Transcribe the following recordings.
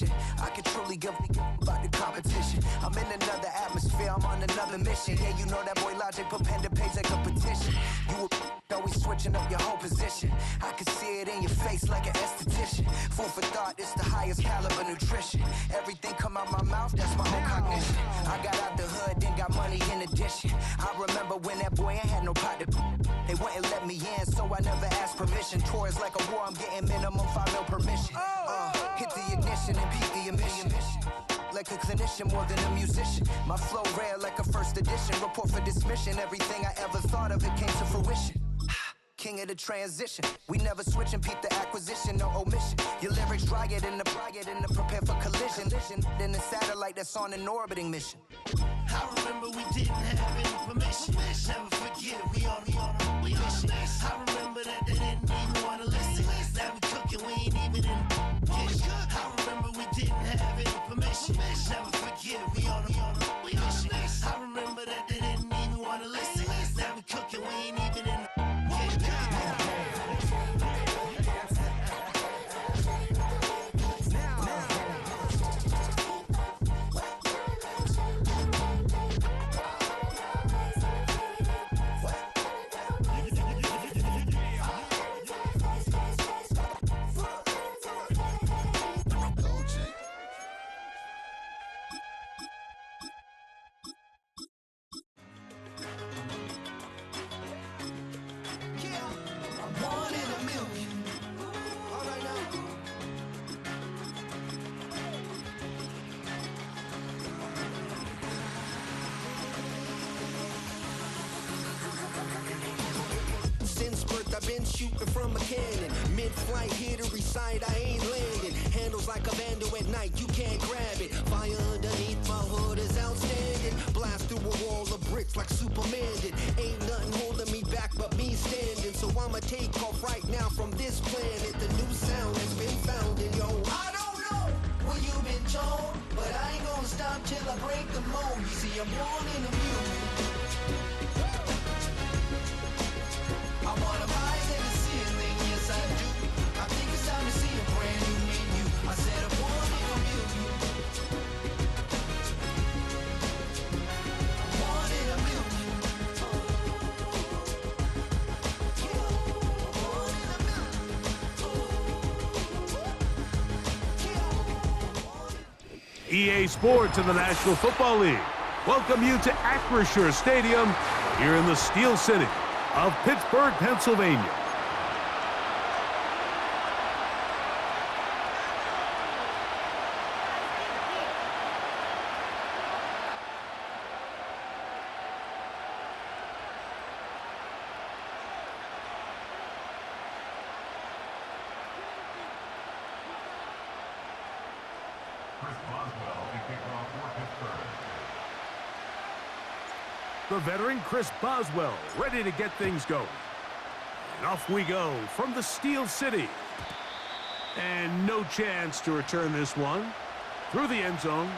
mission. I can truly give about the competition. I'm in another atmosphere, I'm on another mission. Yeah, you know that boy Logic put pen to page like a petition. You always switching up your whole position. I can see it in your face like an esthetician. Food for thought, it's the highest caliber nutrition. Everything come out my mouth, that's my whole cognition. I got out the hood, then got money in addition. I remember when that boy ain't had no pot to they wouldn't let me in, so I never asked permission. Tours like a war, I'm getting minimum 5 mil permission. Hit the ignition and beat the emission. Like a clinician more than a musician. My flow rare like a first edition. Report for dismission. Everything I ever thought of, it came to fruition. King of the transition. We never switch and peep the acquisition, no omission. Your lyrics dry it in the prepare for collision. Then the satellite that's on an orbiting mission. I remember we didn't have any permission. Never forget we on a mission. I remember that they didn't even want to listen. Now we cooking, we ain't even in the kitchen. I remember we didn't have any permission. Never forget we on a mission. I remember that they didn't even want to listen. Now we cooking, we ain't even in the kitchen. I've been shooting from a cannon. Mid-flight, here to recite, I ain't landing. Handles like a vandal at night, you can't grab it. Fire underneath my hood is outstanding. Blast through a wall of bricks like Superman did. Ain't nothing holding me back but me standing. So I'ma take off right now from this planet. The new sound has been found in yo. I don't know where you've been told, but I ain't gonna stop till I break the mold. You see, I'm born in a music. I wanna rise in the ceiling, yes I do. I think it's time to see a brand new menu. I said I'm born in a million. Born in a million. Born in a million. EA Sports and the National Football League welcome you to Acrisure Stadium here in the Steel City of Pittsburgh, Pennsylvania. The veteran Chris Boswell ready to get things going. And off we go from the Steel City. And no chance to return this one through the end zone.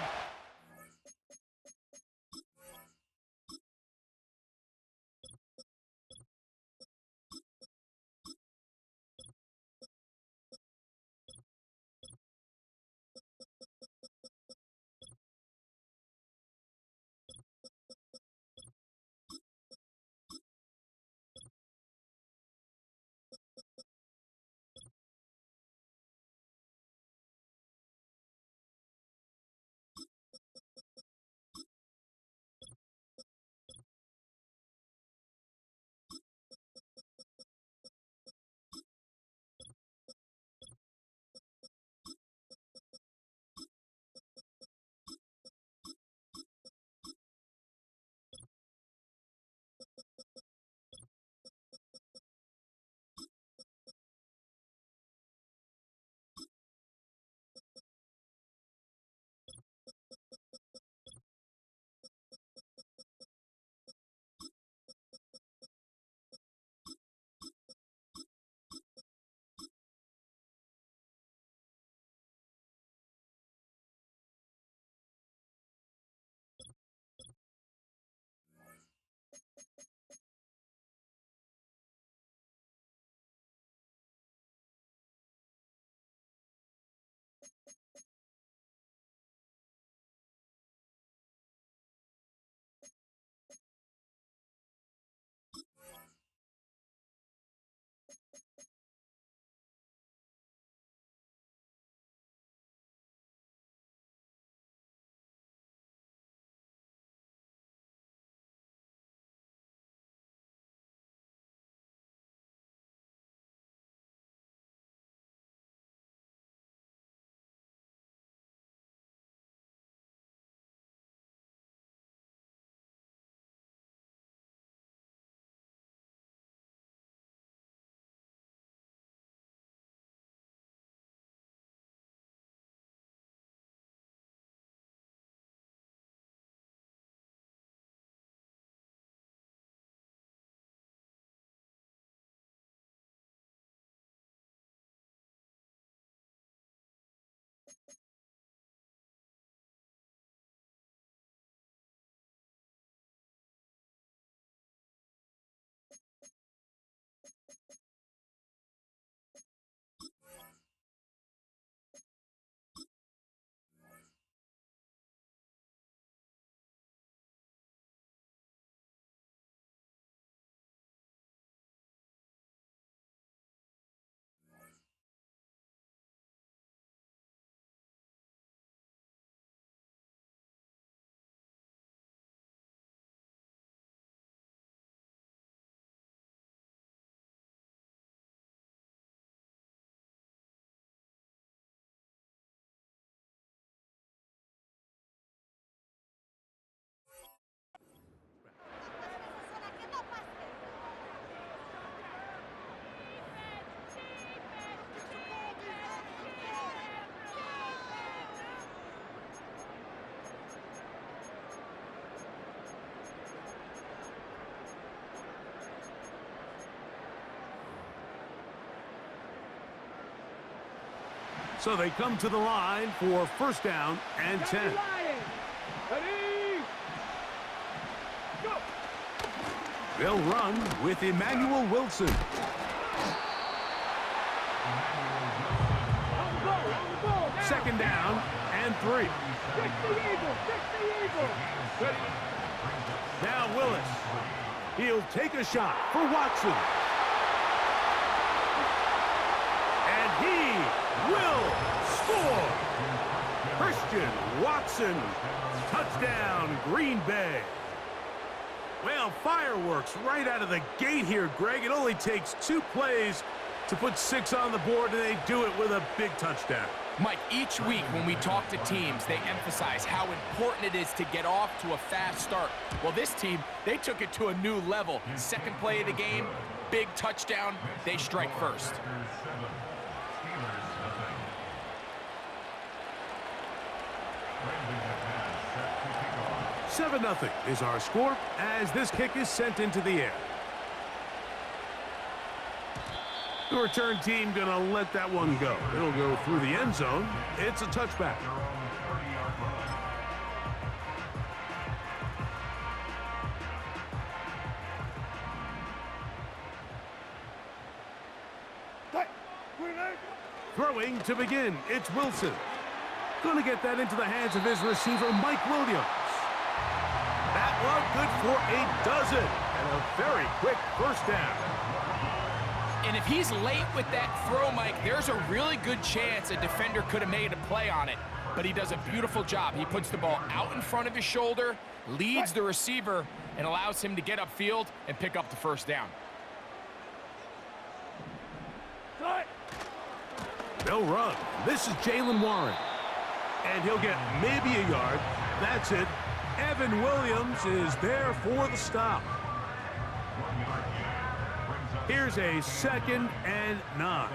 So they come to the line for first down and 10. They'll run with Emmanuel Wilson. Second down and 3. Now Willis. He'll take a shot for Watson. And he will score. Christian Watson. Touchdown, Green Bay. Well, fireworks right out of the gate here, Greg. It only takes 2 plays to put 6 on the board, and they do it with a big touchdown. Mike, each week when we talk to teams, they emphasize how important it is to get off to a fast start. Well, this team, they took it to a new level. Second play of the game, big touchdown, they strike first. 7-0 is our score as this kick is sent into the air. The return team gonna let that one go. It'll go through the end zone. It's a touchback. Throwing to begin, it's Wilson. Gonna get that into the hands of his receiver, Mike Williams. That one good for a dozen, and a very quick first down. And if he's late with that throw, Mike, there's a really good chance a defender could have made a play on it. But he does a beautiful job. He puts the ball out in front of his shoulder, leads the receiver, and allows him to get upfield and pick up the first down. They'll run. This is Jalen Warren. And he'll get maybe a yard. That's it. Evan Williams is there for the stop. Here's a 2nd and 9.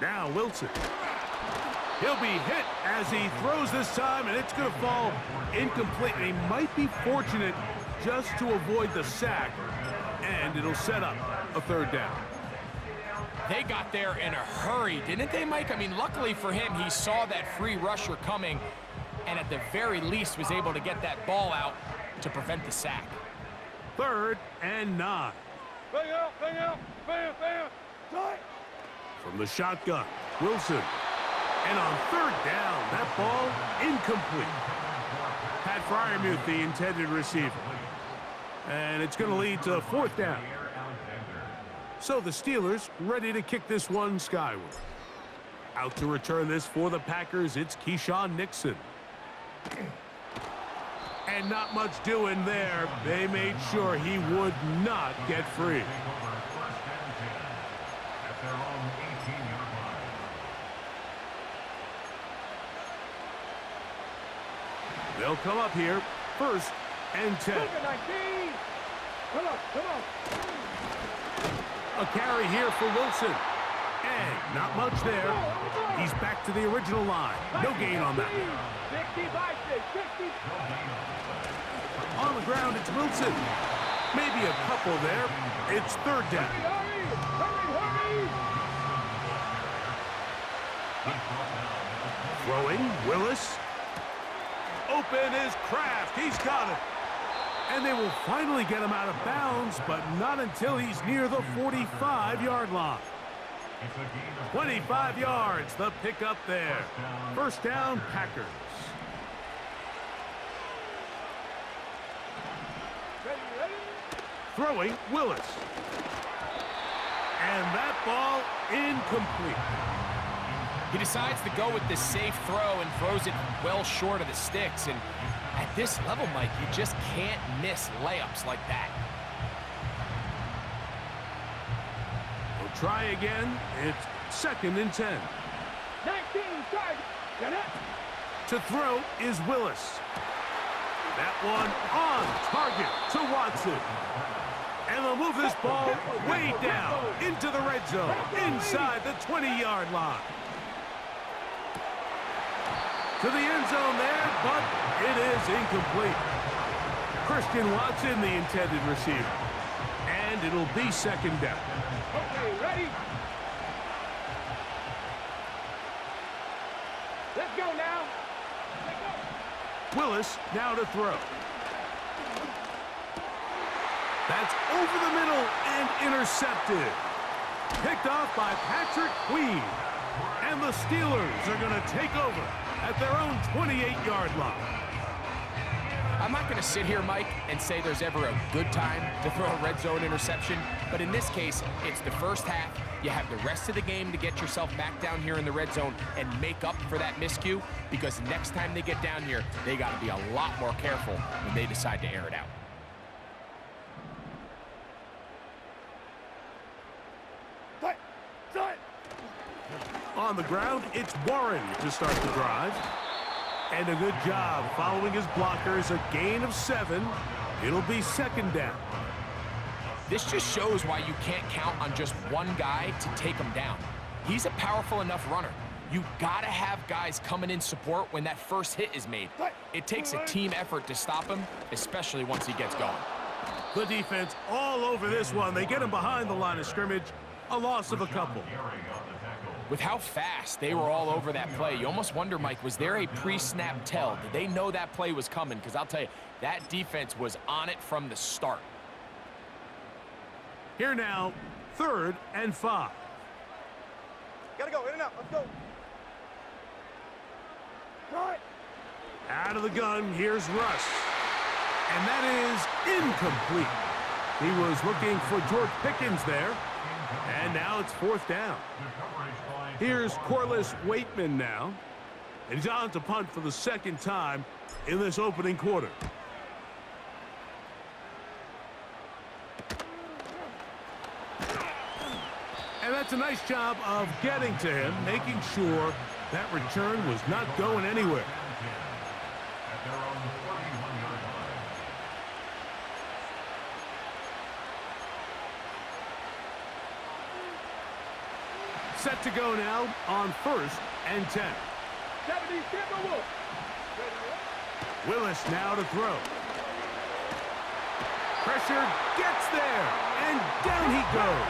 Now Wilson. He'll be hit as he throws this time, and it's going to fall incomplete. And he might be fortunate just to avoid the sack, and it'll set up a 3rd down. They got there in a hurry, didn't they, Mike? I mean, luckily for him, he saw that free rusher coming and at the very least was able to get that ball out to prevent the sack. 3rd and 9. Bang out, bam. From the shotgun, Wilson. And on 3rd down, that ball incomplete. Pat Freiermuth, the intended receiver. And it's going to lead to 4th down. So the Steelers ready to kick this one skyward. Out to return this for the Packers, it's Keyshawn Nixon. And not much doing there. They made sure he would not get free. They'll come up here, 1st and 10. Come on. A carry here for Wilson. And not much there. He's back to the original line. No gain on that. 60. On the ground, it's Wilson. Maybe a couple there. It's 3rd down. Hurry. Throwing, Willis. Open is Kraft. He's got it. And they will finally get him out of bounds, but not until he's near the 45-yard line. 25 yards, the pickup there. 1st down, Packers. Throwing, Willis. And that ball incomplete. He decides to go with the safe throw and throws it well short of the sticks. And at this level, Mike, you just can't miss layups like that. We'll try again. It's 2nd and 10. 19, get it. To throw is Willis. That one on target to Watson. And they'll move this ball way down into the red zone, inside the 20-yard line. To the end zone there, but it is incomplete. Christian Watson, the intended receiver. And it'll be 2nd down. Okay, ready. Willis now to throw. That's over the middle and intercepted. Picked off by Patrick Queen. And the Steelers are going to take over at their own 28-yard line. I'm not going to sit here, Mike, and say there's ever a good time to throw a red zone interception, but in this case, it's the first half. You have the rest of the game to get yourself back down here in the red zone and make up for that miscue, because next time they get down here, they got to be a lot more careful when they decide to air it out. On the ground, it's Warren to start the drive. And a good job following his blockers, a gain of 7. It'll be second down. This just shows why you can't count on just one guy to take him down. He's a powerful enough runner. You gotta have guys coming in support when that first hit is made. It takes a team effort to stop him, especially once he gets going. The defense all over this one. They get him behind the line of scrimmage. A loss of a couple. With how fast they were all over that play, you almost wonder, Mike, was there a pre-snap tell? Did they know that play was coming? Because I'll tell you, that defense was on it from the start. Here now, 3rd and 5. Gotta go, in and out, let's go. Right. Out of the gun, here's Russ. And that is incomplete. He was looking for George Pickens there. And now it's 4th down. Here's Corliss Waitman now. And he's on to punt for the second time in this opening quarter. And that's a nice job of getting to him, making sure that return was not going anywhere. Set to go now on 1st and 10. 70 Timberwolves. Willis now to throw. Pressure gets there, and down he goes.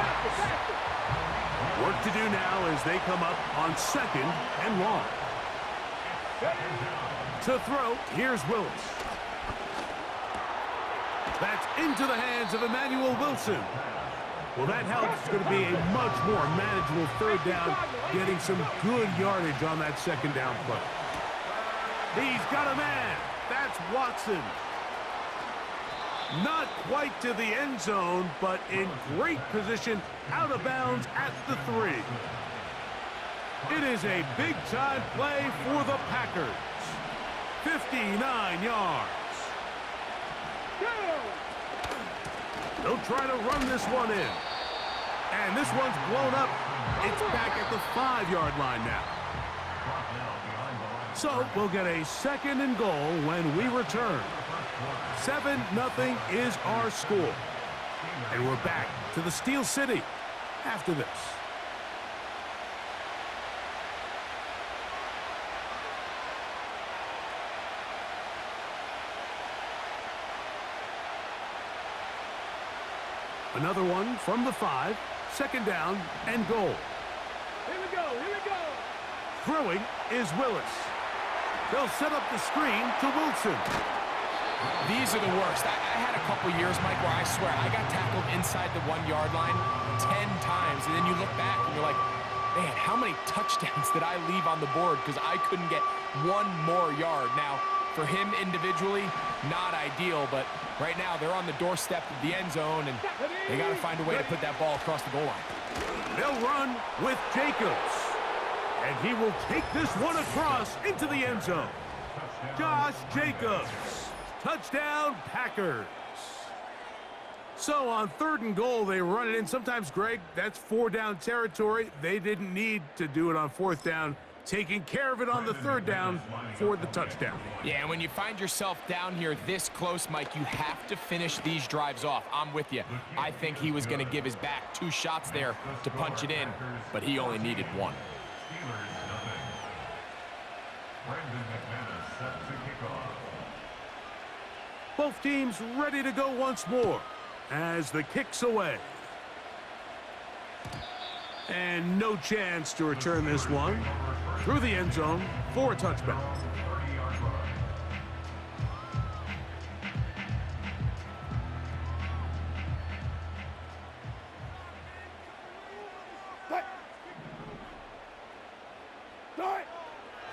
Work to do now as they come up on 2nd and long. To throw, here's Willis. That's into the hands of Emmanuel Wilson. Well, that helps. It's going to be a much more manageable 3rd down, getting some good yardage on that 2nd down play. He's got a man. That's Watson. Not quite to the end zone, but in great position, out of bounds at the 3. It is a big-time play for the Packers. 59 yards. They'll try to run this one in. And this one's blown up. It's back at the 5-yard line now. So we'll get a 2nd and goal when we return. 7-0 is our score. And we're back to the Steel City after this. Another one from the 5, 2nd down and goal. Here we go, here we go. Throwing is Willis. They'll set up the screen to Wilson. These are the worst. I had a couple years, Mike, where I swear I got tackled inside the 1-yard line 10 times, and then you look back and you're like, man, how many touchdowns did I leave on the board because I couldn't get one more yard? Now, for him individually, not ideal, but right now they're on the doorstep of the end zone, and they got to find a way to put that ball across the goal line. They'll run with Jacobs, and he will take this one across into the end zone. Josh Jacobs, touchdown Packers. So on 3rd and goal, they run it in. Sometimes, Greg, that's 4-down territory. They didn't need to do it on 4th down. Taking care of it on the 3rd down for the touchdown. Yeah, and when you find yourself down here this close, Mike, you have to finish these drives off. I'm with you. I think he was going to give his back 2 shots there to punch it in, but he only needed 1. Both teams ready to go once more as the kick's away. And no chance to return this one through the end zone for a touchback.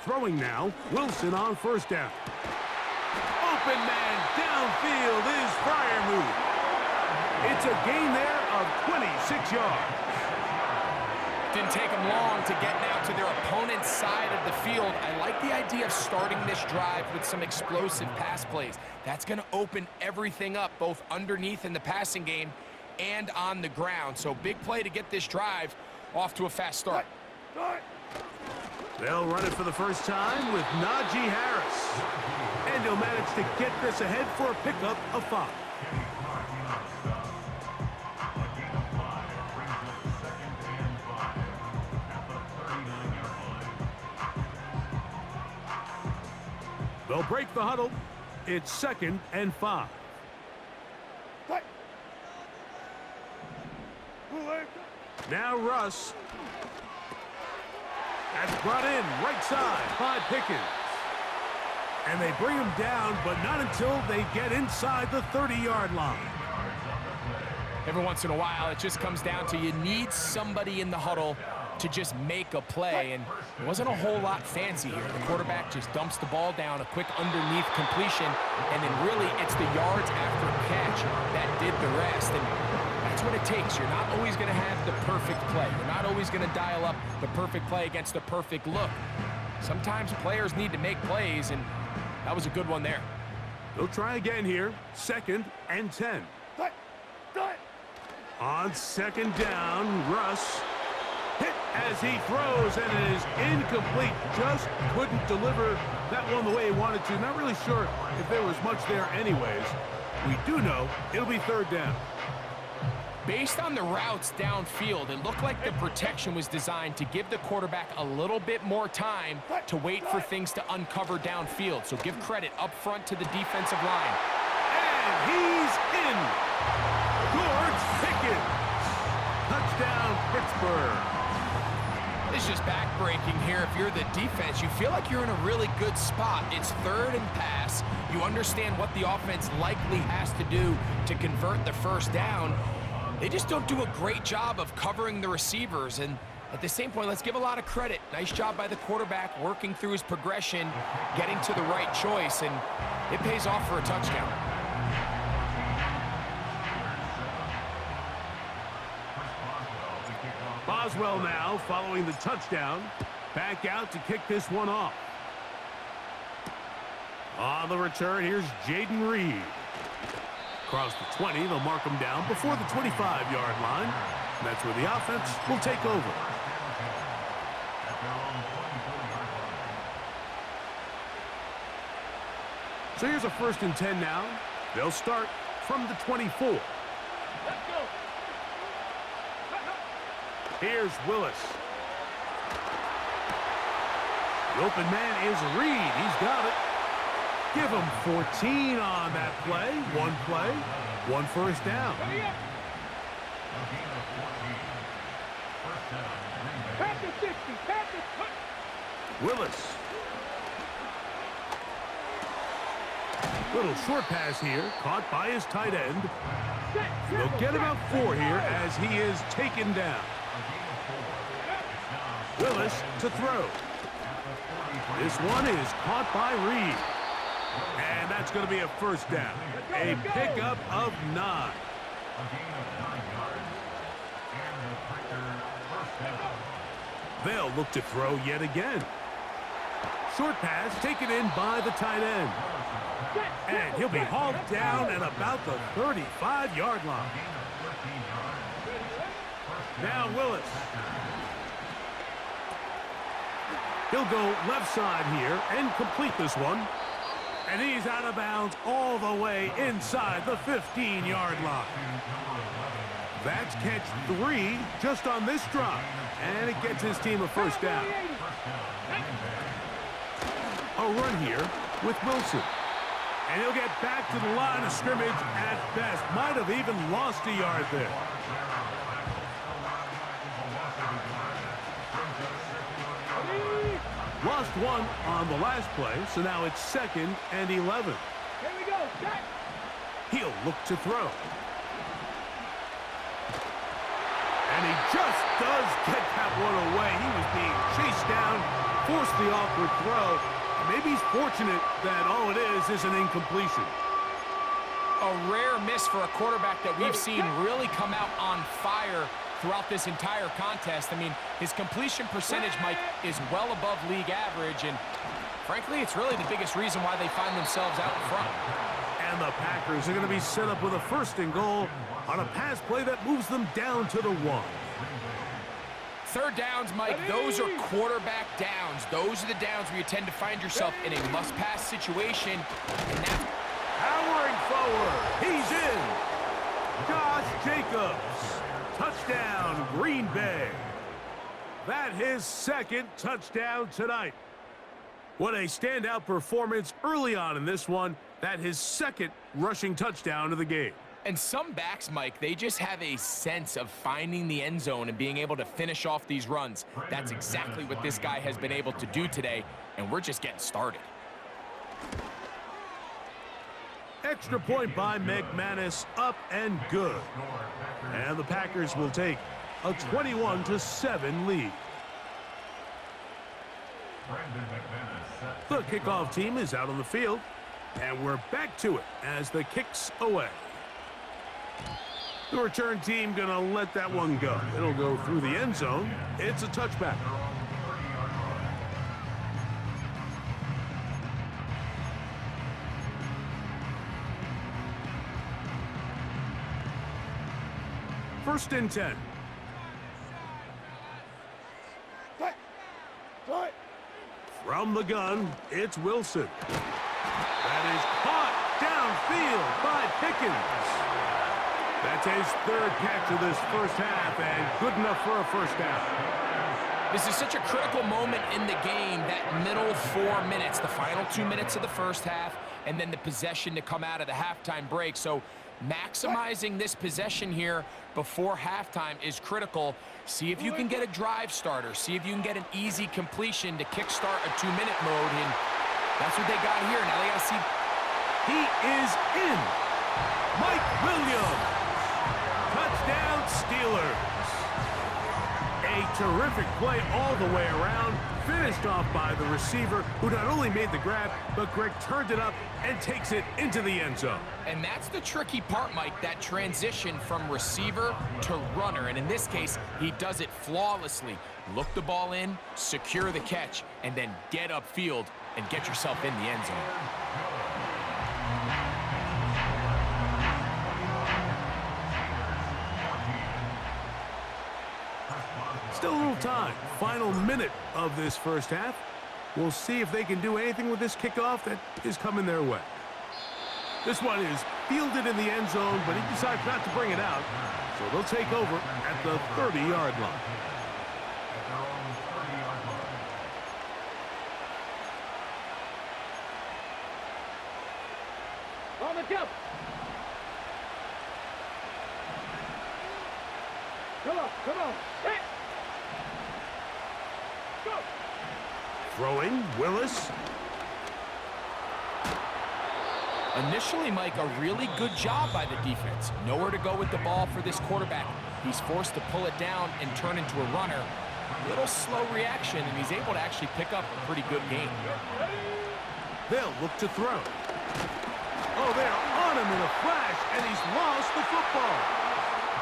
Throwing now, Wilson on first down. Open man downfield is Freiermuth. It's a gain there of 26 yards. Didn't take them long to get now to their opponent's side of the field. I like the idea of starting this drive with some explosive pass plays. That's going to open everything up, both underneath in the passing game and on the ground. So big play to get this drive off to a fast start. They'll run it for the first time with Najee Harris. And he'll manage to get this ahead for a pickup of 5. They'll break the huddle. It's 2nd and 5. Now Russ. That's brought in right side by Pickens. And they bring him down, but not until they get inside the 30-yard line. Every once in a while, it just comes down to you need somebody in the huddle to just make a play, and it wasn't a whole lot fancy here. The quarterback just dumps the ball down, a quick underneath completion, and then really it's the yards after catch that did the rest, and that's what it takes. You're not always going to have the perfect play. You're not always going to dial up the perfect play against the perfect look. Sometimes players need to make plays, and that was a good one there. They'll try again here, 2nd and 10. On 2nd down, Russ hit as he throws, and it is incomplete. Just couldn't deliver that one the way he wanted to. Not really sure if there was much there anyways. We do know it'll be 3rd down. Based on the routes downfield, it looked like the protection was designed to give the quarterback a little bit more time to wait for things to uncover downfield. So give credit up front to the defensive line. And he's in. George Pickens. Touchdown, Pittsburgh. It's just backbreaking here. If you're the defense, you feel like you're in a really good spot. It's 3rd and pass. You understand what the offense likely has to do to convert the first down. They just don't do a great job of covering the receivers. And at the same point, let's give a lot of credit. Nice job by the quarterback working through his progression, getting to the right choice, and it pays off for a touchdown. Boswell now following the touchdown. Back out to kick this one off. On the return, here's Jaden Reed. Across the 20, they'll mark him down before the 25-yard line. And that's where the offense will take over. So here's a 1st and 10 now. They'll start from the 24. Here's Willis. The open man is Reed. He's got it. Give him 14 on that play. One play, 1 first down. Willis. Little short pass here, caught by his tight end. They'll get about 4 here as he is taken down. Willis to throw. This one is caught by Reed. And that's going to be a first down. A pickup of 9. They'll look to throw yet again. Short pass taken in by the tight end. And he'll be hauled down at about the 35-yard line. Now Willis. He'll go left side here and complete this one. And he's out of bounds all the way inside the 15-yard line. That's catch 3 just on this drive. And it gets his team a first down. A run here with Wilson. And he'll get back to the line of scrimmage at best. Might have even lost a yard there. Lost 1 on the last play, so now it's 2nd and 11. Here we go, Jack. He'll look to throw. And he just does get that one away. He was being chased down, forced the awkward throw. And maybe he's fortunate that all it is an incompletion. A rare miss for a quarterback that we've seen really come out on fire throughout this entire contest. I mean, his completion percentage, Mike, is well above league average, and frankly, it's really the biggest reason why they find themselves out in front. And the Packers are going to be set up with a 1st and goal on a pass play that moves them down to the 1. 3rd downs, Mike, those are quarterback downs. Those are the downs where you tend to find yourself in a must-pass situation, and that's powering forward. He's in. Josh Jacobs. Touchdown, Green Bay. That his 2nd touchdown tonight. What a standout performance early on in this one. That his 2nd rushing touchdown of the game. And some backs, Mike, they just have a sense of finding the end zone and being able to finish off these runs. That's exactly what this guy has been able to do today, and we're just getting started. Extra point by McManus, up and good. And the Packers will take a 21-7 lead. The kickoff team is out on the field, and we're back to it as the kick's away. The return team gonna let that one go. It'll go through the end zone. It's a touchback. First and 10. From the gun, it's Wilson. That is caught downfield by Pickens. That's his 3rd catch of this first half, and good enough for a 1st down. This is such a critical moment in the game, that middle 4 minutes, the final 2 minutes of the first half, and then the possession to come out of the halftime break. So maximizing this possession here before halftime is critical. See if you can get a drive starter. See if you can get an easy completion to kickstart a 2-minute mode, and that's what they got here. Now they got to see. He is in. Mike Williams. Touchdown, Steelers. A terrific play all the way around, finished off by the receiver, who not only made the grab, but Greg turned it up and takes it into the end zone. And that's the tricky part, Mike, that transition from receiver to runner. And in this case, he does it flawlessly. Look the ball in, secure the catch, and then get upfield and get yourself in the end zone. Still a little time. Final minute of this first half. We'll see if they can do anything with this kickoff that is coming their way. This one is fielded in the end zone, but he decides not to bring it out. So they'll take over at the 30-yard line. On the jump. Come on. Hit. Go. Throwing, Willis. Initially, Mike, a really good job by the defense. Nowhere to go with the ball for this quarterback. He's forced to pull it down and turn into a runner. Little slow reaction, and he's able to actually pick up a pretty good game. They'll look to throw. Oh, they're on him in a flash, and he's lost the football.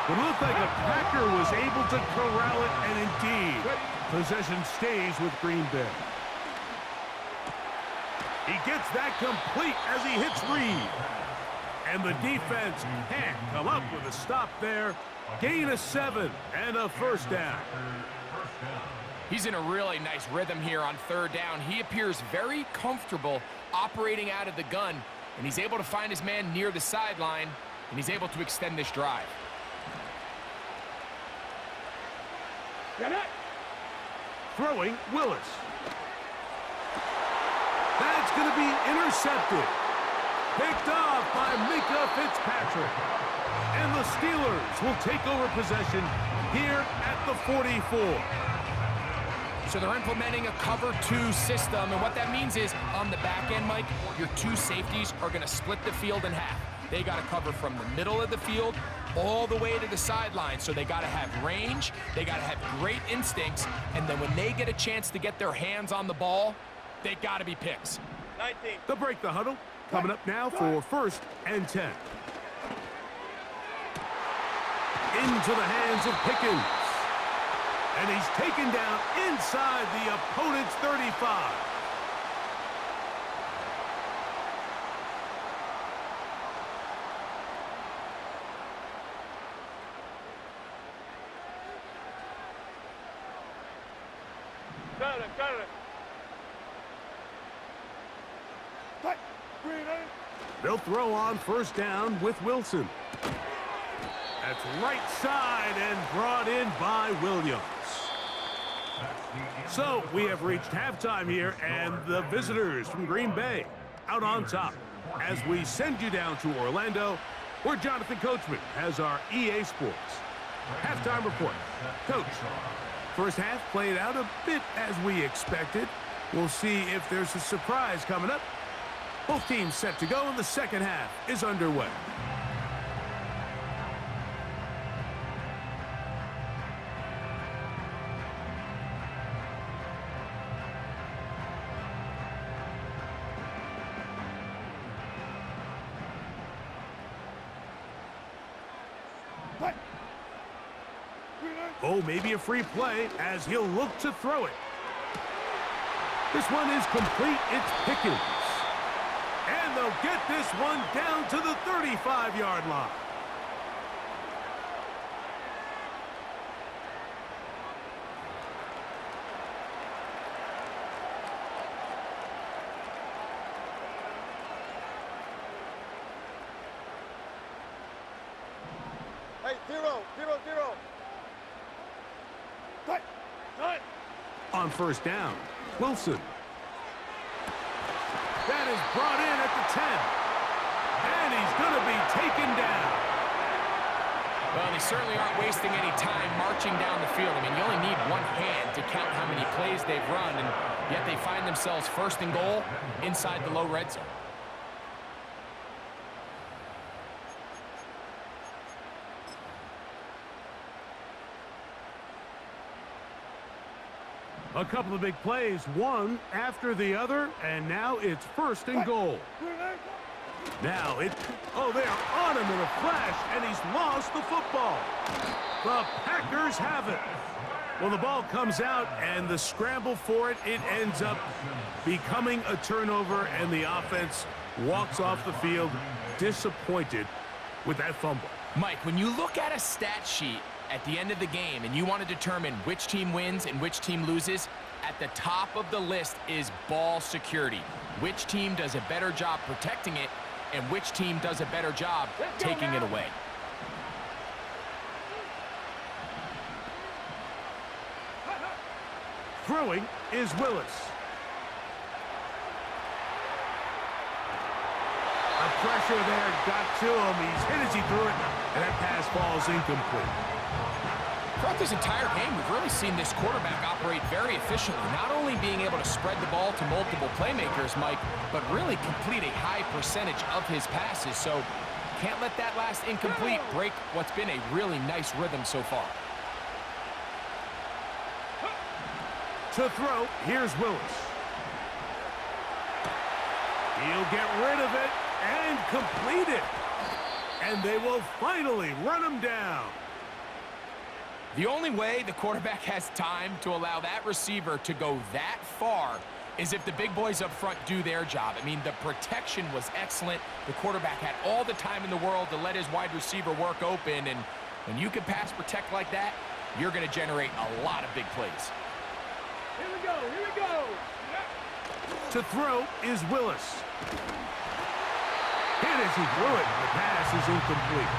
It looked like a Packer was able to corral it, and indeed, possession stays with Green Bay. He gets that complete as he hits Reed. And the defense can't come up with a stop there. Gain of 7 and a first down. He's in a really nice rhythm here on third down. He appears very comfortable operating out of the gun, and he's able to find his man near the sideline, and he's able to extend this drive. Throwing, Willis. That's going to be intercepted. Picked off by Mika Fitzpatrick. And the Steelers will take over possession here at the 44. So they're implementing a cover 2 system, and what that means is on the back end, Mike, your 2 safeties are going to split the field in half. They got to cover from the middle of the field all the way to the sideline, so they got to have range, they got to have great instincts, and then when they get a chance to get their hands on the ball, they got to be picks. 19. They'll break the huddle. Coming up now for 1st and 10. Into the hands of Pickens. And he's taken down inside the opponent's 35. Got it. They'll throw on 1st down with Wilson. That's right side and brought in by Williams. So we have reached halftime here, and the visitors from Green Bay out on top. As we send you down to Orlando, where Jonathan Coachman has our EA Sports halftime report. Coach, first half played out a bit as we expected. We'll see if there's a surprise coming up. Both teams set to go, and the second half is underway. Oh, maybe a free play as he'll look to throw it. This one is complete. It's Pickens. And they'll get this one down to the 35-yard line. Hey, 0. On 1st down, Wilson. That is brought in at the 10. And he's going to be taken down. Well, they certainly aren't wasting any time marching down the field. I mean, you only need one hand to count how many plays they've run, and yet they find themselves 1st and goal inside the low red zone. A couple of big plays, one after the other, and now it's 1st and goal. Now they are on him in a flash, and he's lost the football. The Packers have it. Well, the ball comes out, and the scramble for it, it ends up becoming a turnover, and the offense walks off the field disappointed with that fumble. Mike, when you look at a stat sheet at the end of the game and you want to determine which team wins and which team loses, at the top of the list is ball security. Which team does a better job protecting it and which team does a better job taking it away. Throwing is Willis. The pressure there got to him. He's hit as he threw it, and that pass falls incomplete. Throughout this entire game, we've really seen this quarterback operate very efficiently, not only being able to spread the ball to multiple playmakers, Mike, but really complete a high percentage of his passes. So can't let that last incomplete break what's been a really nice rhythm so far. To throw, here's Willis. He'll get rid of it and complete it. And they will finally run him down. The only way the quarterback has time to allow that receiver to go that far is if the big boys up front do their job. I mean, the protection was excellent. The quarterback had all the time in the world to let his wide receiver work open. And when you can pass protect like that, you're going to generate a lot of big plays. Here we go. To throw is Willis. Hit as he threw it. The pass is incomplete.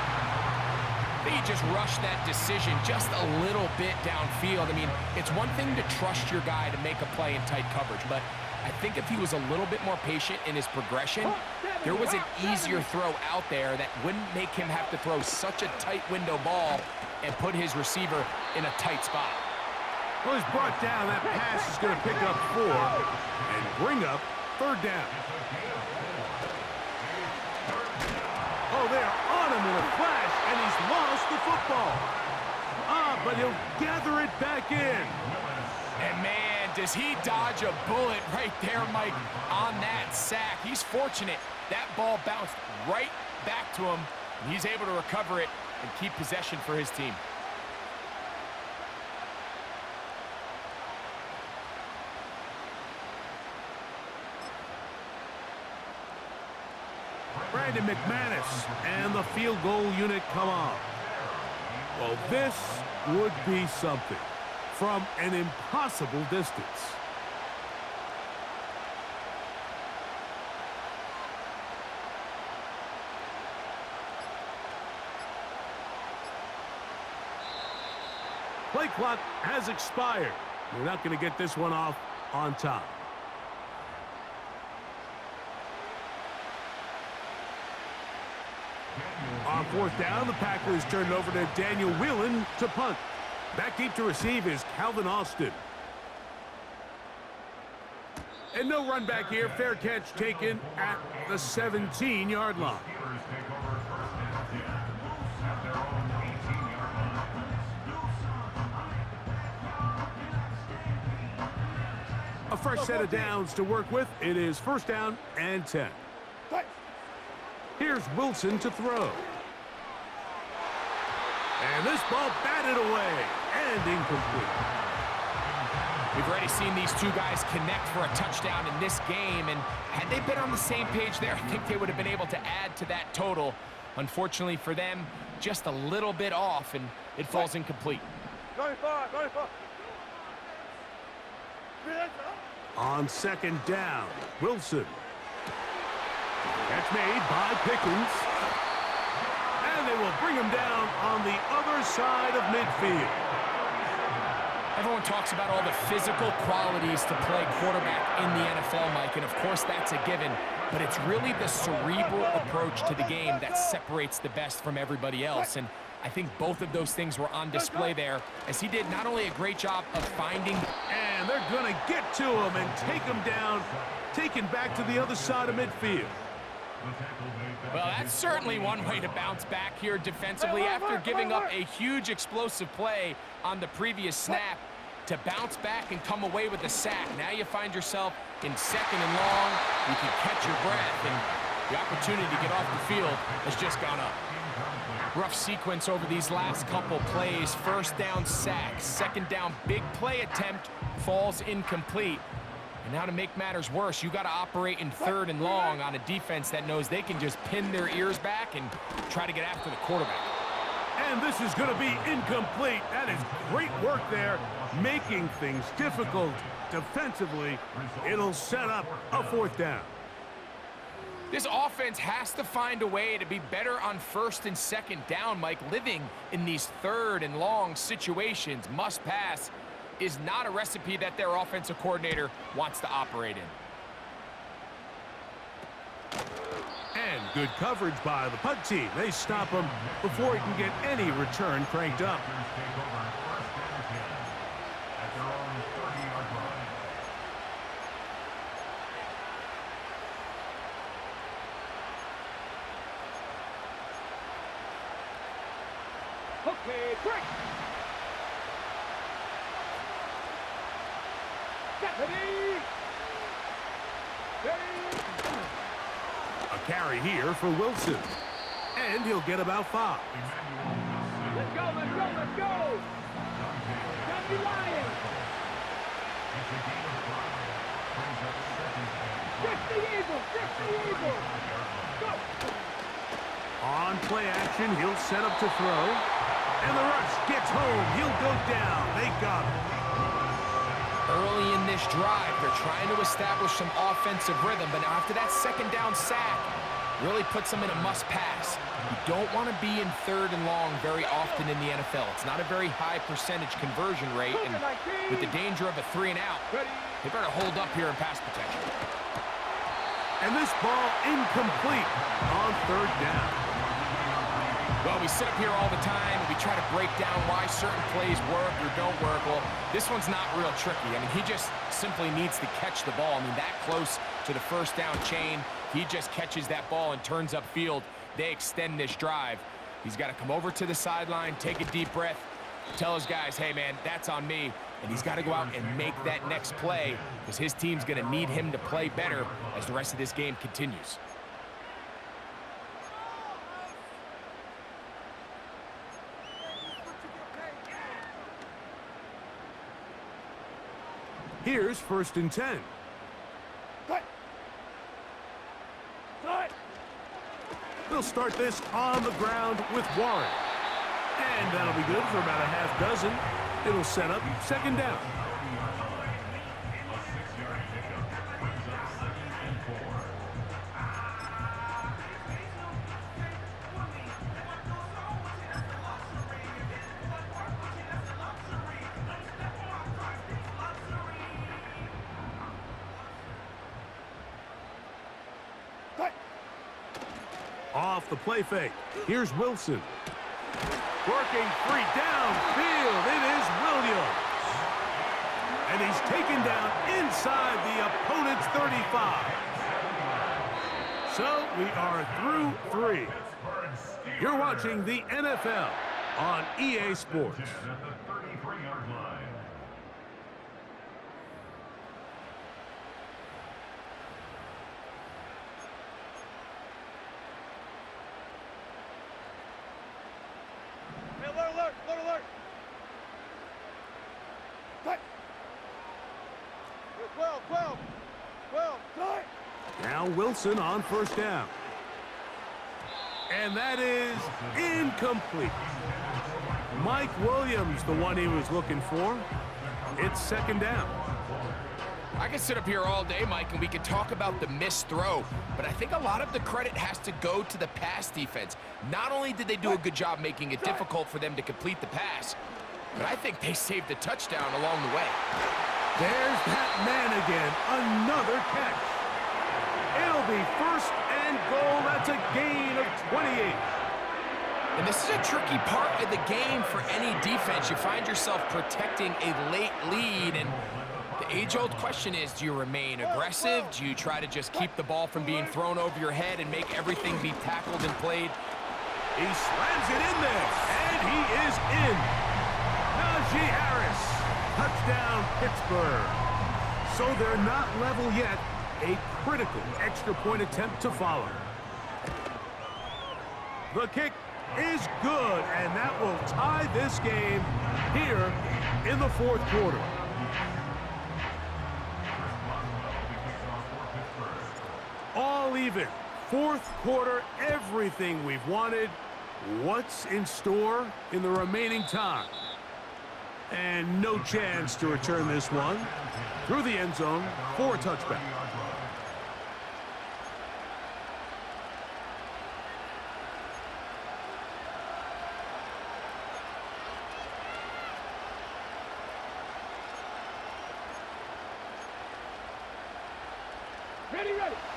He just rushed that decision just a little bit downfield. I mean, it's one thing to trust your guy to make a play in tight coverage, but I think if he was a little bit more patient in his progression, there was an easier throw out there that wouldn't make him have to throw such a tight window ball and put his receiver in a tight spot. Well, he's brought down. That pass is going to pick up 4 and bring up 3rd down. Oh, they're on him in a flash, and he's lost the football. But he'll gather it back in. And man, does he dodge a bullet right there, Mike, on that sack. He's fortunate that ball bounced right back to him, and he's able to recover it and keep possession for his team. Brandon McManus and the field goal unit come on. Well, this would be something from an impossible distance. Play clock has expired. We're not going to get this one off on time. On fourth down, the Packers turn it over to Daniel Whelan to punt. Back deep to receive is Calvin Austin. And no run back here. Fair catch taken at the 17-yard line. A fresh set of downs to work with. It is first down and 10. Here's Wilson to throw. And this ball batted away and incomplete. We've already seen these two guys connect for a touchdown in this game, and had they been on the same page there, I think they would have been able to add to that total. Unfortunately for them, just a little bit off, and it falls incomplete. 95. On second down, Wilson. Catch made by Pickens. And they will bring him down on the other side of midfield. Everyone talks about all the physical qualities to play quarterback in the NFL, Mike, and of course that's a given, but it's really the cerebral approach to the game that separates the best from everybody else, and I think both of those things were on display there, as he did not only a great job of finding... And they're going to get to him and take him down, taken back to the other side of midfield. Well, that's certainly one way to bounce back here defensively after giving up a huge explosive play on the previous snap. To bounce back and come away with a sack. Now you find yourself in second and long. You can catch your breath, and the opportunity to get off the field has just gone up. Rough sequence over these last couple plays. First down sack, second down big play attempt falls incomplete. And now to make matters worse, you got to operate in third and long on a defense that knows they can just pin their ears back and try to get after the quarterback. And this is going to be incomplete. That is great work there, making things difficult defensively. It'll set up a fourth down. This offense has to find a way to be better on first and second down, Mike. Living in these third and long situations, must pass, is not a recipe that their offensive coordinator wants to operate in. And good coverage by the punt team. They stop him before he can get any return cranked up. Okay, break. Ready. A carry here for Wilson. And he'll get about 5. Let's go. W Lions. 50 Eagles. Go. On play action, he'll set up to throw. And the rush gets home. He'll go down. They got him. Early in this drive, they're trying to establish some offensive rhythm, but after that second down sack, really puts them in a must-pass. You don't want to be in third and long very often in the NFL. It's not a very high percentage conversion rate, and with the danger of a 3 and out, they better hold up here in pass protection. And this ball incomplete on third down. Well, we sit up here all the time and we try to break down why certain plays work or don't work. Well, this one's not real tricky. I mean, he just simply needs to catch the ball. I mean, that close to the first down chain, he just catches that ball and turns upfield. They extend this drive. He's got to come over to the sideline, take a deep breath, tell his guys, hey, man, that's on me. And he's got to go out and make that next play because his team's going to need him to play better as the rest of this game continues. Here's 1st and 10. They'll start this on the ground with Warren. And that'll be good for about a half dozen. It'll set up 2nd down. Off the play fake. Here's Wilson. Working free downfield. It is Williams. And he's taken down inside the opponent's 35. So we are through 3. You're watching the NFL on EA Sports. Now Wilson on 1st down. And that is incomplete. Mike Williams, the one he was looking for. It's 2nd down. I can sit up here all day, Mike, and we can talk about the missed throw, but I think a lot of the credit has to go to the pass defense. Not only did they do a good job making it difficult for them to complete the pass, but I think they saved the touchdown along the way. There's that man again. Another catch. It'll be 1st and goal. That's a gain of 28. And this is a tricky part of the game for any defense. You find yourself protecting a late lead, and the age-old question is, do you remain aggressive? Do you try to just keep the ball from being thrown over your head and make everything be tackled and played? He slams it in there, and he is in. Najee Harris, touchdown Pittsburgh. So they're not level yet. A critical extra point attempt to follow. The kick is good, and that will tie this game here in the 4th quarter. All even. 4th quarter, everything we've wanted. What's in store in the remaining time? And no chance to return this one through the end zone for a touchback.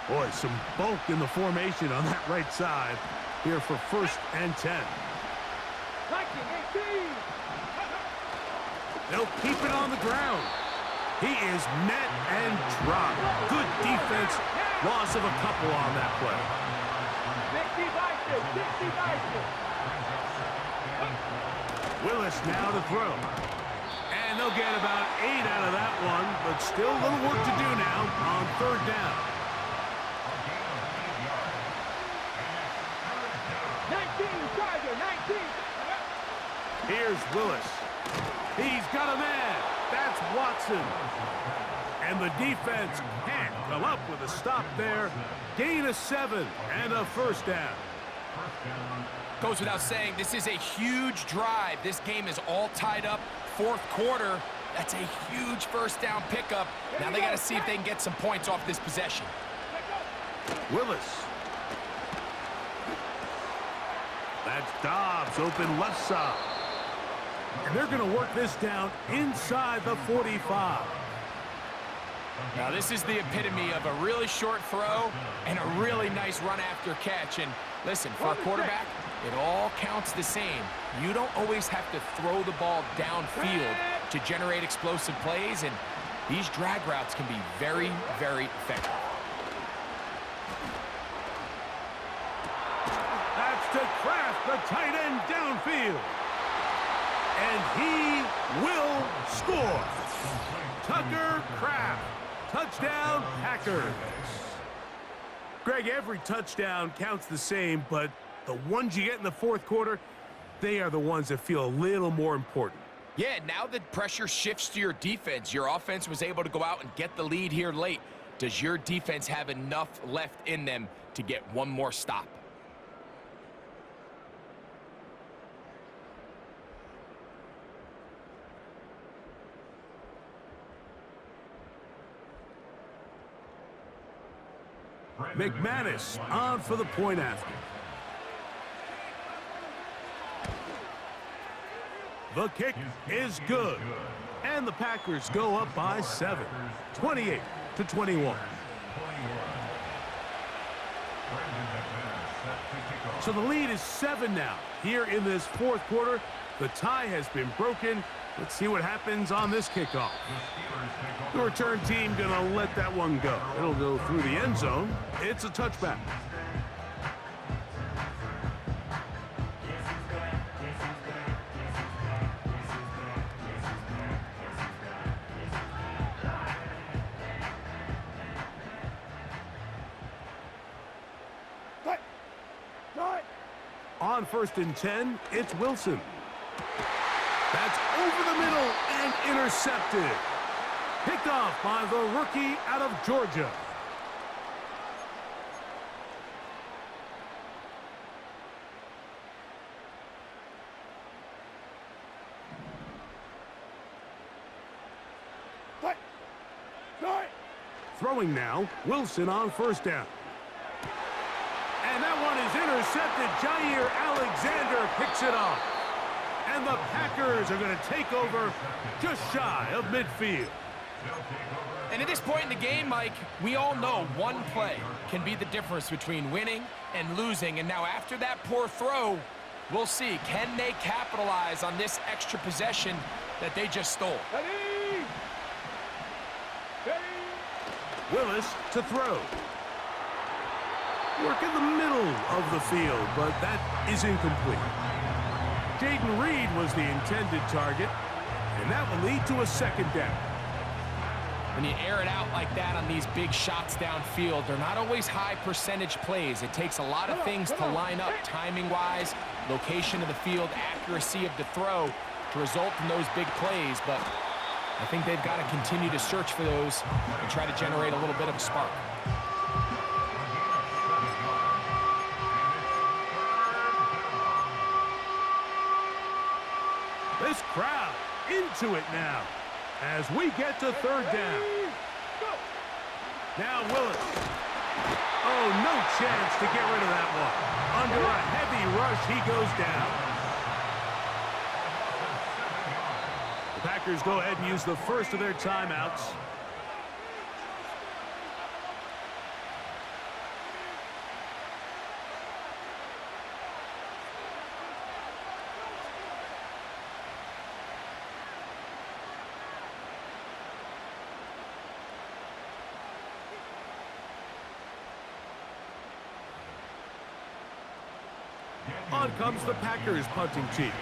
Boy, some bulk in the formation on that right side here for 1st and 10. They'll keep it on the ground. He is met and dropped. Good defense. Loss of a couple on that play. Willis now to throw. And they'll get about 8 out of that one, but still a little work to do now on 3rd down. 19, Charger, 19. Here's Willis. He's got a man. That's Watson. And the defense can't come up with a stop there. Gain of 7 and a 1st down. Goes without saying, this is a huge drive. This game is all tied up. 4th quarter, that's a huge 1st down pickup. Now they got to see if they can get some points off this possession. Willis. That's Dobbs, open left side. And they're going to work this down inside the 45. Now this is the epitome of a really short throw and a really nice run after catch. And listen, for a quarterback, it all counts the same. You don't always have to throw the ball downfield to generate explosive plays, and these drag routes can be very, very effective. That's to Kraft. the tight end downfield. And he will score. Tucker Kraft. Touchdown, Packers. Greg, every touchdown counts the same, but the ones you get in the fourth quarter, they are the ones that feel a little more important. Yeah, now the pressure shifts to your defense. Your offense was able to go out and get the lead here late. Does your defense have enough left in them to get one more stop? McManus on for the point after. The kick is good. And the Packers go up by 7, 28-21. So the lead is 7 now. Here in this fourth quarter, the tie has been broken. Let's see what happens on this kickoff. The return team gonna let that one go. It'll go through the end zone. It's a touchback. On 1st and 10, it's Wilson. That's over the middle and intercepted. Picked off by the rookie out of Georgia. Throwing now, Wilson on 1st down. And that one is intercepted. Jair Alexander picks it off. And the Packers are going to take over just shy of midfield. And at this point in the game, Mike, we all know one play can be the difference between winning and losing. And now after that poor throw, we'll see, can they capitalize on this extra possession that they just stole? Ready? Ready? Willis to throw. Work in the middle of the field, but that is incomplete. Jaden Reed was the intended target, and that will lead to a 2nd down. When you air it out like that on these big shots downfield, they're not always high percentage plays. It takes a lot of things to line up timing-wise, location of the field, accuracy of the throw to result in those big plays, but I think they've got to continue to search for those and try to generate a little bit of a spark. This crowd into it now as we get to 3rd down. Now Willis. Oh, no chance to get rid of that one. Under a heavy rush, he goes down. The Packers go ahead and use the first of their timeouts. On comes the Packers punting team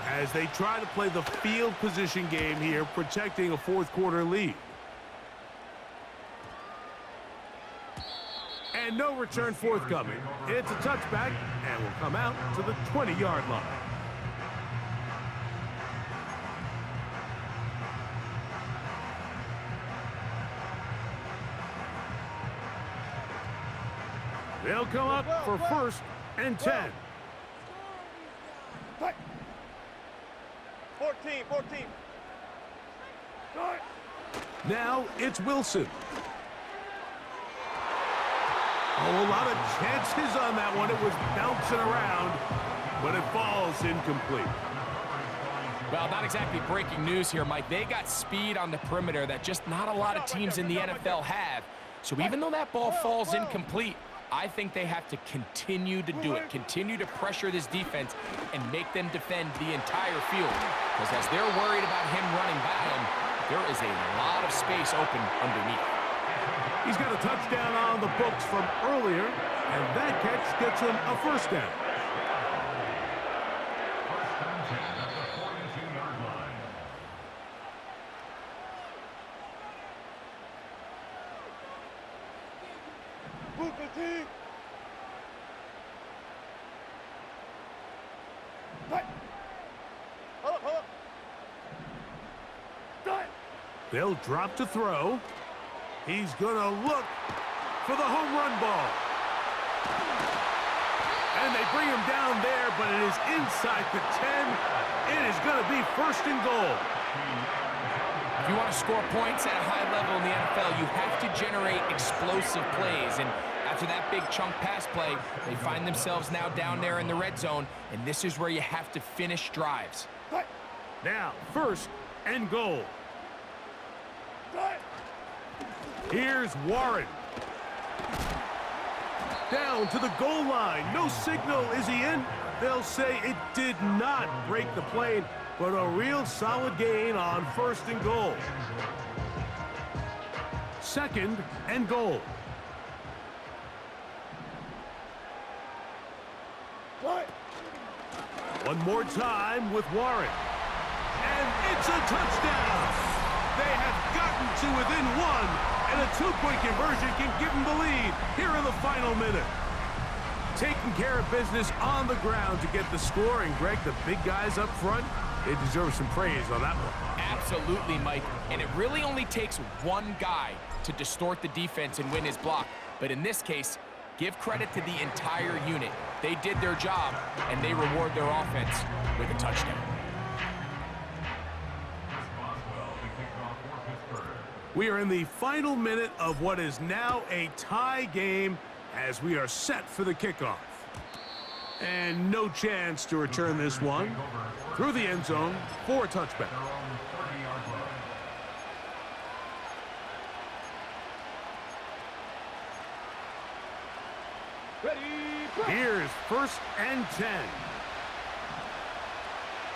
as they try to play the field position game here, protecting a fourth quarter lead. And no return forthcoming. It's a touchback and will come out to the 20-yard line. They'll come up for 1st and 10. 14. Now it's Wilson. Oh, a lot of chances on that one. It was bouncing around, but it falls incomplete. Well, not exactly breaking news here, Mike. They got speed on the perimeter that just not a lot of teams in the NFL have. So even though that ball falls incomplete, I think they have to continue to do it, continue to pressure this defense and make them defend the entire field. Because as they're worried about him running by them, there is a lot of space open underneath. He's got a touchdown on the books from earlier, and that catch gets him a 1st down. 14. Cut. Hold up. Done. They'll drop to throw. He's going to look for the home run ball. And they bring him down there, but it is inside the 10. It is going to be first and goal. If you want to score points at a high level in the NFL, you have to generate explosive plays. And after that big chunk pass play, they find themselves now down there in the red zone, and this is where you have to finish drives. Cut. Now, first and goal. Cut. Here's Warren. Down to the goal line. No signal. Is he in? They'll say it did not break the plane, but a real solid gain on first and goal. Second and goal. Cut. One more time with Warren. And it's a touchdown. They have gotten to within one, and a two-point conversion can give them the lead here in the final minute. Taking care of business on the ground to get the score, and Greg, the big guys up front, they deserve some praise on that one. Absolutely, Mike. And it really only takes one guy to distort the defense and win his block. But in this case, give credit to the entire unit. They did their job, and they reward their offense with a touchdown. We are in the final minute of what is now a tie game as we are set for the kickoff. And no chance to return this one through the end zone for a touchback. Ready. Go. Here's first and 10.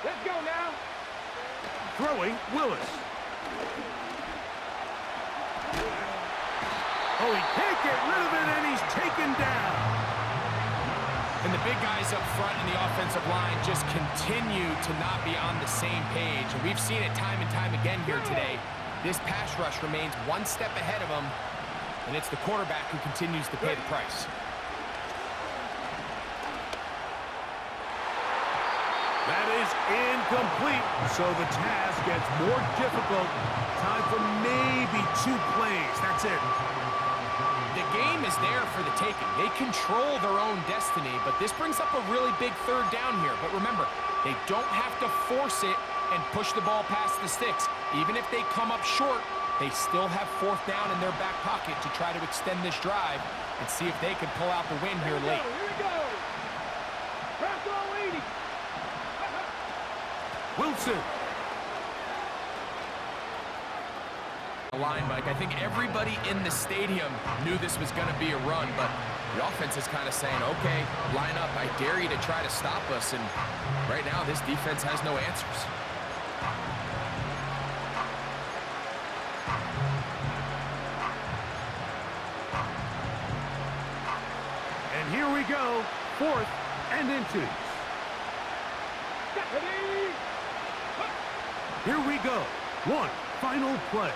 Let's go now. Throwing Willis. Oh, he can't get rid of it, and he's taken down. And the big guys up front in the offensive line just continue to not be on the same page. And we've seen it time and time again here today. This pass rush remains one step ahead of them, and it's the quarterback who continues to pay the price. That is incomplete, so the task gets more difficult. Time for maybe 2 plays. That's it. The game is there for the taking. They control their own destiny, but this brings up a really big third down here. But remember, they don't have to force it and push the ball past the sticks. Even if they come up short, they still have fourth down in their back pocket to try to extend this drive and see if they can pull out the win here late. Here we go. Press all 80. Wilson. Line, Mike. I think everybody in the stadium knew this was going to be a run, but the offense is kind of saying, okay, line up. I dare you to try to stop us. And right now, this defense has no answers. And here we go, fourth and inches. Ready. Here we go, one final play.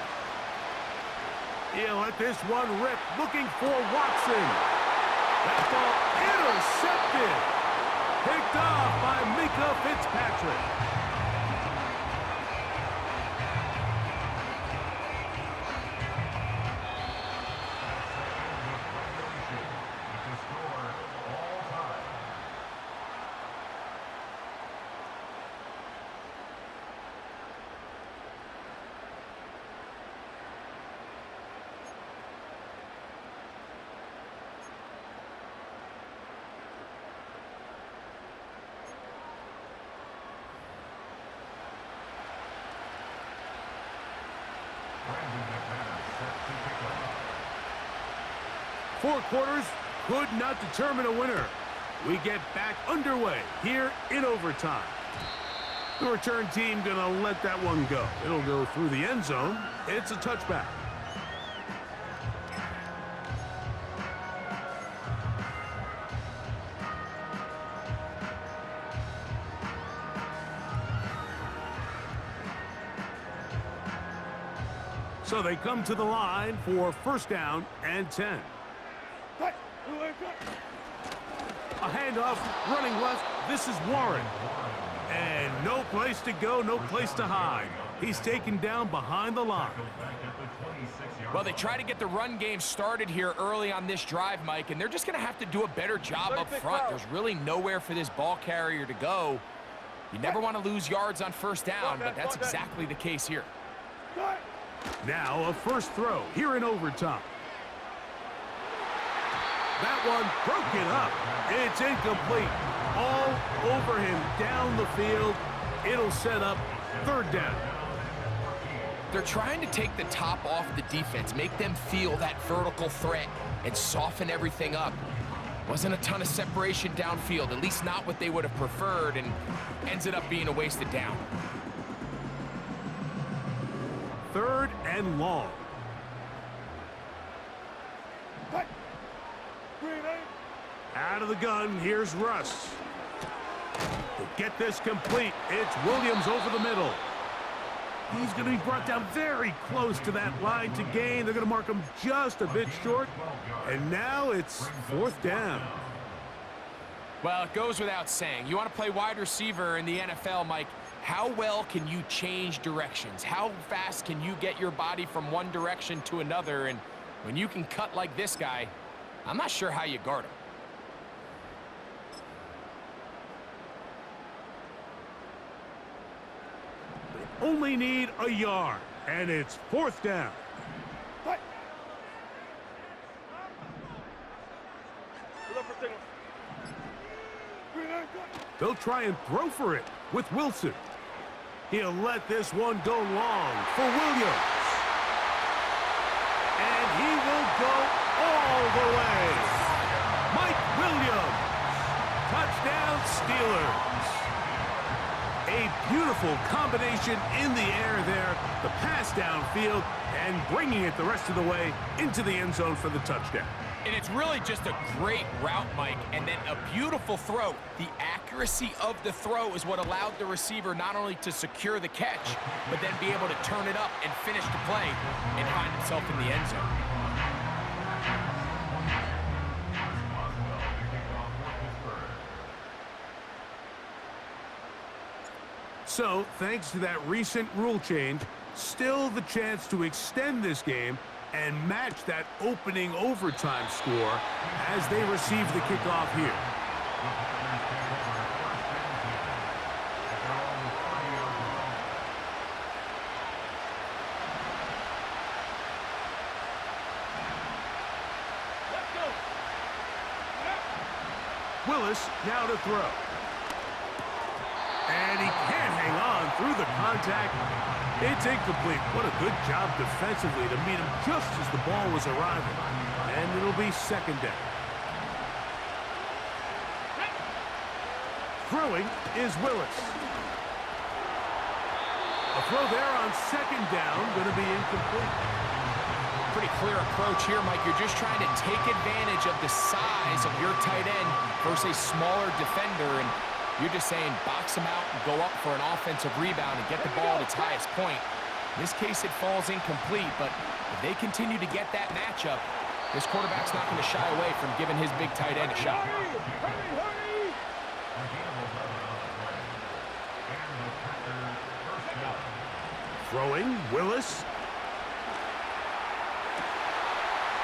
He'll let this one rip, looking for Watson. That ball intercepted. Picked off by Mika Fitzpatrick. Four quarters could not determine a winner. We get back underway here in overtime. The return team gonna let that one go. It'll go through the end zone. It's a touchback. So they come to the line for first down and 10. Cut. A handoff, running left. This is Warren. And no place to go, no place to hide. He's taken down behind the line. Well, they try to get the run game started here early on this drive, Mike, and they're just going to have to do a better job up front. There's really nowhere for this ball carrier to go. You never want to lose yards on first down, but that's exactly the case here. Now a first throw here in overtime. That one broken up. It's incomplete. All over him down the field. It'll set up third down. They're trying to take the top off the defense, make them feel that vertical threat, and soften everything up. Wasn't a ton of separation downfield, at least not what they would have preferred, and ends up being a wasted down. Third and long. Out of the gun, here's Russ. To get this complete, it's Williams over the middle. He's going to be brought down very close to that line to gain. They're going to mark him just a bit short. And now it's fourth down. Well, it goes without saying. You want to play wide receiver in the NFL, Mike. How well can you change directions? How fast can you get your body from one direction to another? And when you can cut like this guy, I'm not sure how you guard him. Only need a yard, and it's fourth down. They'll try and throw for it with Wilson. He'll let this one go long for Williams. And he will go all the way. Mike Williams. Touchdown Steelers. A beautiful combination in the air there. The pass downfield and bringing it the rest of the way into the end zone for the touchdown. And it's really just a great route, Mike, and then a beautiful throw. The accuracy of the throw is what allowed the receiver not only to secure the catch, but then be able to turn it up and finish the play and find himself in the end zone. So, thanks to that recent rule change, still the chance to extend this game and match that opening overtime score as they receive the kickoff here. Willis now to throw. And he can't hang on through the contact. It's incomplete. What a good job defensively to meet him just as the ball was arriving. And it'll be second down. Throwing is Willis. A throw there on second down, going to be incomplete. Pretty clear approach here, Mike. You're just trying to take advantage of the size of your tight end versus a smaller defender, and you're just saying box him out and go up for an offensive rebound and get the ball at its highest point. In this case, it falls incomplete, but if they continue to get that matchup, this quarterback's not going to shy away from giving his big tight end a shot. Throwing, Willis.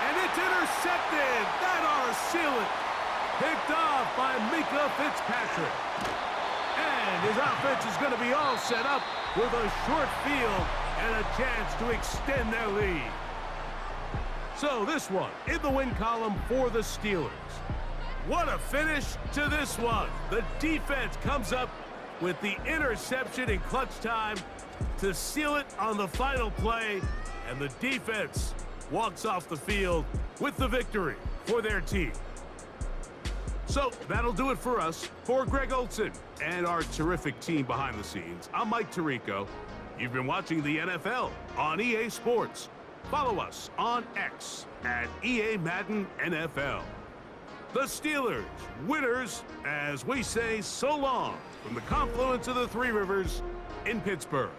And it's intercepted. That ought to seal it. Picked off by Mika Fitzpatrick. And his offense is going to be all set up with a short field and a chance to extend their lead. So this one in the win column for the Steelers. What a finish to this one. The defense comes up with the interception in clutch time to seal it on the final play, and the defense walks off the field with the victory for their team. So that'll do it for us. For Greg Olson and our terrific team behind the scenes, I'm Mike Tirico. You've been watching the NFL on EA Sports. Follow us on X at EA Madden NFL. The Steelers, winners, as we say so long from the confluence of the Three Rivers in Pittsburgh.